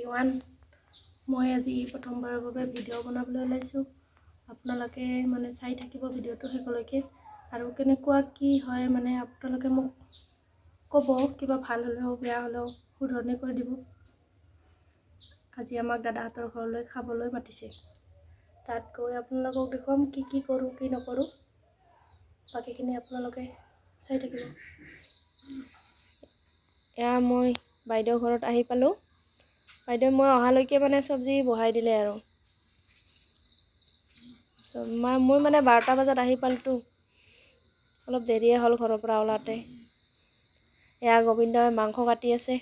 Everyone মই আজি প্ৰথমবাৰৰ বাবে ভিডিঅ' বনাবলৈ ওলাইছোঁ আপোনালোকে মানে চাই থাকিব ভিডিঅ'টো শেষলৈকে আৰু কেনেকুৱা কি হয় মানে আপোনালোকে মোক ক'ব কিবা ভাল হ'লেও বেয়া হ'লেও শুধৰণি কৰি দিব আজি আমাক দাদাহঁতৰ ঘৰলৈ খাবলৈ মাতিছে তাত গৈ আপোনালোকক দেখুৱাম কি কৰোঁ কি নকৰোঁ বাকীখিনি আপোনালোকে চাই থাকিব এয়া মই বাইদেউ ঘৰত আহি পালোঁ বাইদেউ মই অহালৈকে মানে চব্জি বহাই দিলে আৰু মই মানে 12টা বজাত আহি পালোতো অলপ দেৰিয়ে হ'ল ঘৰৰ পৰা ওলাওঁতে এয়া গোবিন্দই মাংস কাটি আছে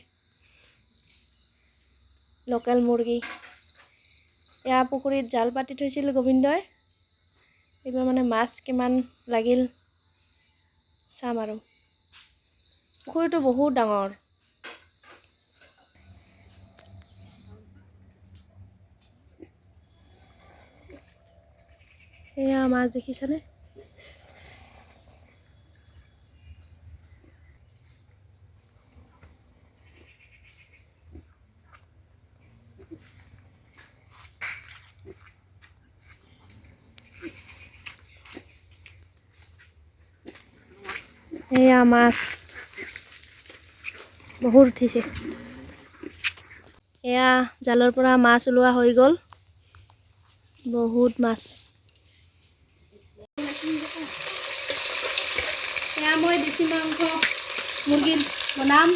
লোকেল মুৰ্গী এয়া পুখুৰীত জাল পাতি থৈছিল গোবিন্দই এইবাৰ মানে মাছ কিমান লাগিল চাম আৰু পুখুৰীটো বহুত ডাঙৰ এয়া মাছ দেখিছেনে এয়া মাছ বহুত উঠিছে এয়া জালৰ পৰা মাছ ওলোৱা হৈ গ'ল বহুত মাছ এয়া মই দেশী মাংস মুৰ্গী বনাম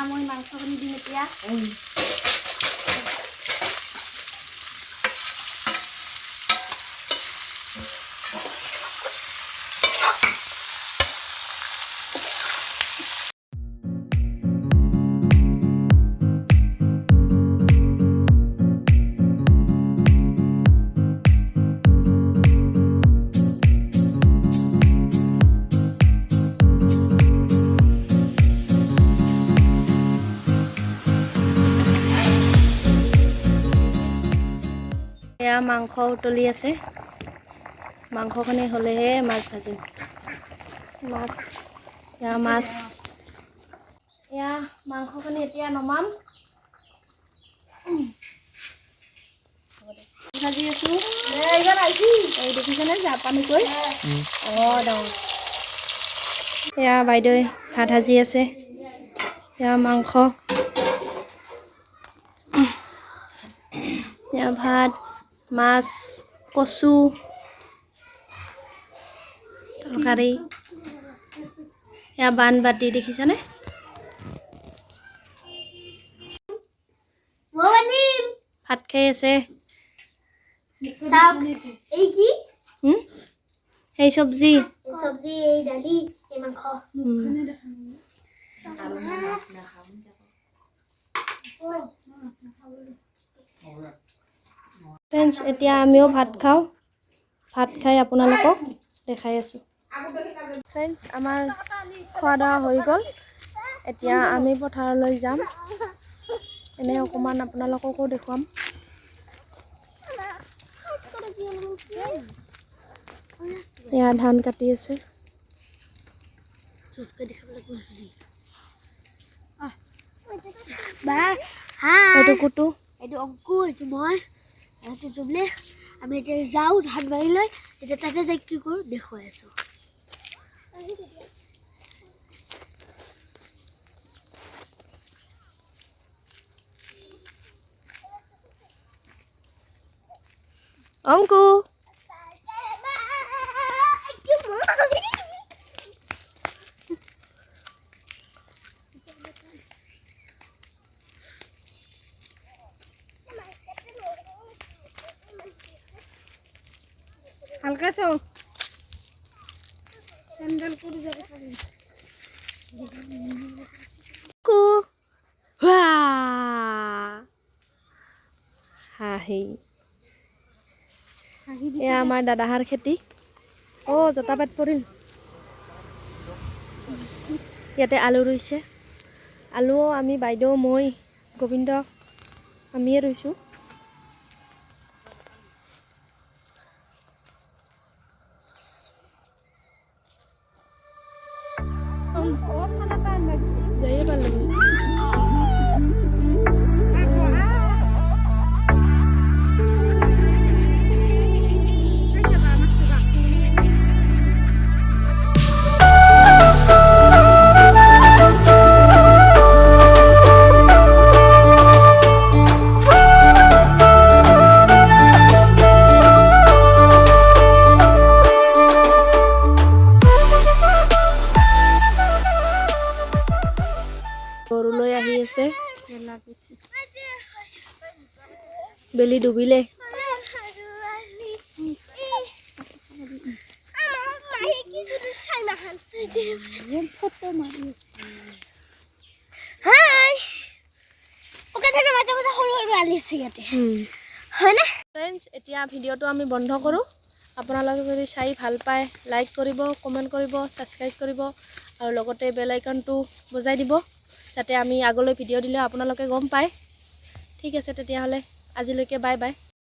মই মাংসখিনি দিম এতিয়া এয়া মাংস উতলি আছে মাংসখিনি হ'লেহে মাছ ভাজিম মাছ এয়া মাংসখিনি এতিয়া নমাম ভাজি আছোঁ এই দেখিছেনে জাপানীকৈ ডাঙৰ এয়া বাইদেৱে ভাত ভাজি আছে এয়া মাংস এয়া ভাত মাছ কচু তৰকাৰী এয়া বানবাটি দেখিছেনে ভাত খাই আছে এই চব্জি এই দালি এই মাংস ফ্ৰেণ্ডছ এতিয়া আমিও ভাত খাওঁ ভাত খাই আপোনালোকক দেখাই আছোঁ ফ্ৰেণ্ডছ আমাৰ খোৱা দাৱা হৈ গ'ল এতিয়া আমি পথাৰলৈ যাম এনে অকণমান আপোনালোককো দেখুৱাম এয়া ধান কাটি আছে এইটো কুটু এইটো অংকু এইটো মই এইটো জুবলি আমি এতিয়া যাওঁ ধান বাৰীলৈ এতিয়া তাতে যাই কি কৰোঁ দেখুৱাই আছোঁ অংকু হালকা চাও স্যান্ডেল কৰে যাবে কু হাহি এয়া আমাৰ দাদাহাৰ খেতি জতাপাত পৰিল ইয়াতে আলু ৰুইছে আলু আমি বাইদেউ মই গোবিন্দ আমিয়ে ৰুইছোঁ যাইয়ে পালোঁ বেলি ডুবিলে ফ্ৰেণ্ডছ, এতিয়া ভিডিঅ'টো আমি বন্ধ কৰোঁ। আপোনালোকে যদি চাই ভাল পায় লাইক কৰিব, কমেণ্ট কৰিব, ছাবস্ক্ৰাইব কৰিব আৰু লগতে বেল আইকনটো বজাই দিব, যাতে আমি আগলৈ ভিডিঅ' দিলে আপোনালোকে গম পায়। ঠিক আছে তেতিয়াহ'লে আজিলৈকে বাই বাই।